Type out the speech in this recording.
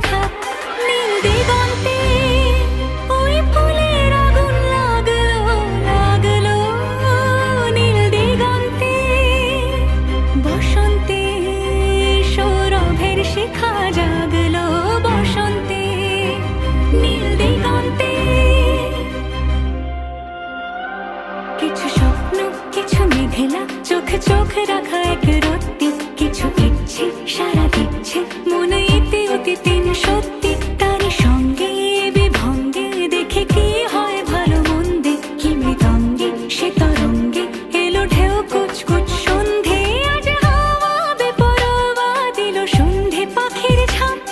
লেখা। নীল দিগন্তে ওই ফুলের আগুন লাগলো লাগলো, নীল দিগন্তে বসন্তে সৌরভের শিখা জাগলো, বসন্তে নীল দিগন্তে। কিছু স্বপ্ন কিছু মেঘলা, চোখে চোখ রাখা এক রত্তি, কিছু ইচ্ছে সারা দিচ্ছে মনে ইতি অতীতে সত্যি।